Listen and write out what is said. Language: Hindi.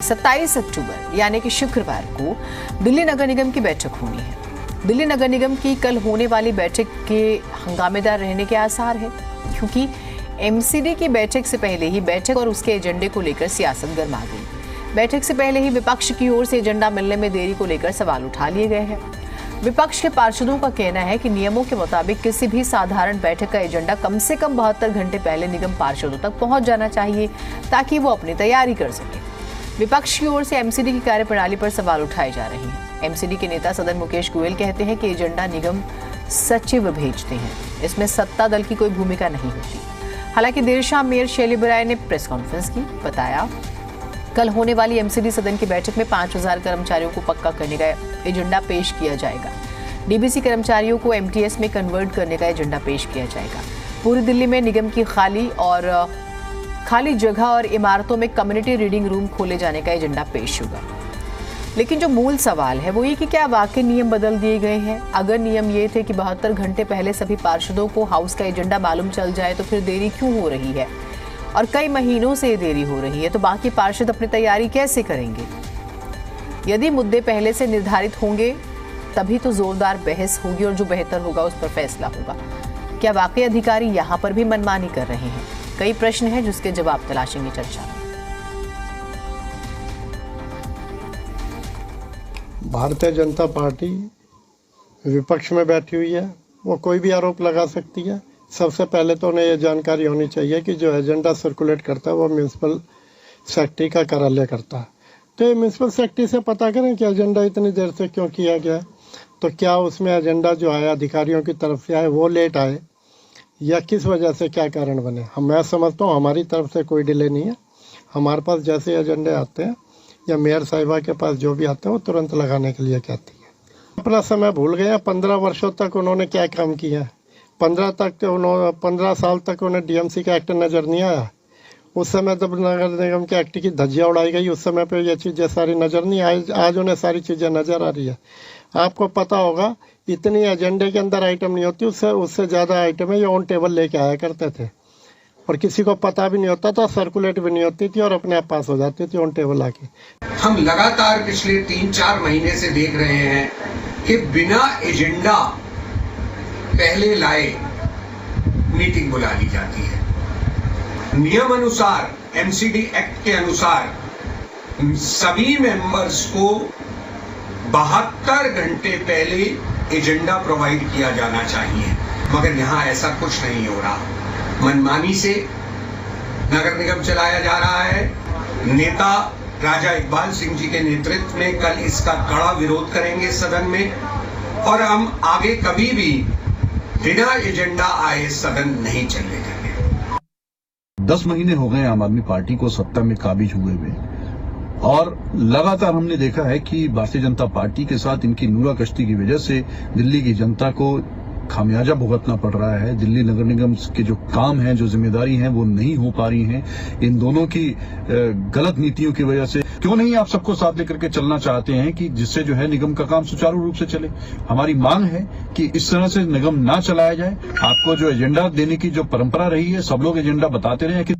27 अक्टूबर यानी कि शुक्रवार को दिल्ली नगर निगम की बैठक होनी है। दिल्ली नगर निगम की कल होने वाली बैठक के हंगामेदार रहने के आसार है, क्योंकि एमसीडी की बैठक से पहले ही बैठक और उसके एजेंडे को लेकर सियासत गर्मा गई। बैठक से पहले ही विपक्ष की ओर से एजेंडा मिलने में देरी को लेकर सवाल उठा लिए गए हैं। विपक्ष के पार्षदों का कहना है कि नियमों के मुताबिक किसी भी साधारण बैठक का एजेंडा कम से कम 72 घंटे पहले निगम पार्षदों तक पहुंच जाना चाहिए, ताकि वो अपनी तैयारी कर सके। विपक्ष की ओर से एमसीडी की कार्यप्रणाली पर सवाल उठाए जा रहे हैं। एमसीडी के नेता सदन मुकेश गोयल कहते हैं कि एजेंडा निगम सचिव भेजते हैं, इसमें सत्ता दल की कोई भूमिका नहीं होती। हालांकि देर शाम मेयर शैली बराय ने प्रेस कॉन्फ्रेंस की, बताया कल होने वाली एमसीडी सदन की बैठक में 5000 कर्मचारियों को पक्का करने का एजेंडा पेश किया जाएगा। डीबीसी कर्मचारियों को एमटीएस में कन्वर्ट करने का एजेंडा पेश किया जाएगा। पूरी दिल्ली में निगम की खाली जगह और इमारतों में कम्युनिटी रीडिंग रूम खोले जाने का एजेंडा पेश होगा। लेकिन जो मूल सवाल है वो ये कि क्या वाकई नियम बदल दिए गए हैं? अगर नियम ये थे कि 72 घंटे पहले सभी पार्षदों को हाउस का एजेंडा मालूम चल जाए, तो फिर देरी क्यों हो रही है? और कई महीनों से देरी हो रही है, तो बाकी पार्षद अपनी तैयारी कैसे करेंगे? यदि मुद्दे पहले से निर्धारित होंगे तभी तो जोरदार बहस होगी और जो बेहतर होगा उस पर फैसला होगा। क्या वाकई अधिकारी यहाँ पर भी मनमानी कर रहे हैं? कई प्रश्न हैं जिसके जवाब तलाशेंगे चर्चा में। भारतीय जनता पार्टी विपक्ष में बैठी हुई है, वो कोई भी आरोप लगा सकती है। सबसे पहले तो उन्हें यह जानकारी होनी चाहिए कि जो एजेंडा सर्कुलेट करता है वो म्यूनसिपल सेक्रेटरी का कार्यालय करता है। तो ये म्यूनसिपल सेक्रेटरी से पता करें कि एजेंडा इतनी देर से क्यों किया गया, तो क्या उसमें एजेंडा जो आया अधिकारियों की तरफ से आए वो लेट आए, या किस वजह से क्या कारण बने। मैं समझता हूँ हमारी तरफ से कोई डिले नहीं है। हमारे पास जैसे एजेंडे आते हैं या मेयर साहिबा के पास जो भी आते हैं वो तुरंत लगाने के लिए कहती है। अपना समय भूल गए। 15 वर्षों तक उन्होंने क्या काम किया है? 15 साल तक उन्हें डीएमसी का एक्ट नज़र नहीं आया। उस समय जब नगर निगम के एक्ट की धज्जियाँ उड़ाई गई, उस समय पे ये चीज़ें सारी नज़र नहीं आई। आज उन्हें सारी चीज़ें नज़र आ रही है। आपको पता होगा इतनी एजेंडे के अंदर आइटम नहीं होती, उससे ज़्यादा आइटम है ये ऑन टेबल लेके आया करते थे, और किसी को पता भी नहीं होता था, सर्कुलेट भी नहीं होती थी और अपने आप पास हो जाती थी ऑन टेबल आके। हम लगातार पिछले 3-4 महीने से देख रहे हैं कि बिना एजेंडा पहले लाए मीटिंग बुला ली जाती है। नियम अनुसार, एमसीडी एक्ट के अनुसार सभी मेंबर्स को 72 घंटे पहले एजेंडा प्रोवाइड किया जाना चाहिए, मगर यहां ऐसा कुछ नहीं हो रहा। मनमानी से नगर निगम चलाया जा रहा है। नेता राजा इकबाल सिंह जी के नेतृत्व में कल इसका कड़ा विरोध करेंगे सदन में, और हम आगे कभी भी बिना एजेंडा आए सदन नहीं चलने देंगे। 10 महीने हो गए आम आदमी पार्टी को सत्ता में काबिज हुए हुए, और लगातार हमने देखा है कि भारतीय जनता पार्टी के साथ इनकी नूरा कश्ती की वजह से दिल्ली की जनता को खामियाजा भुगतना पड़ रहा है। दिल्ली नगर निगम के जो काम हैं, जो जिम्मेदारी हैं, वो नहीं हो पा रही हैं इन दोनों की गलत नीतियों की वजह से। क्यों नहीं आप सबको साथ लेकर के चलना चाहते हैं कि जिससे जो है निगम का काम सुचारू रूप से चले। हमारी मांग है कि इस तरह से निगम ना चलाया जाए। आपको जो एजेंडा देने की जो परंपरा रही है, सब लोग एजेंडा बताते रहे कि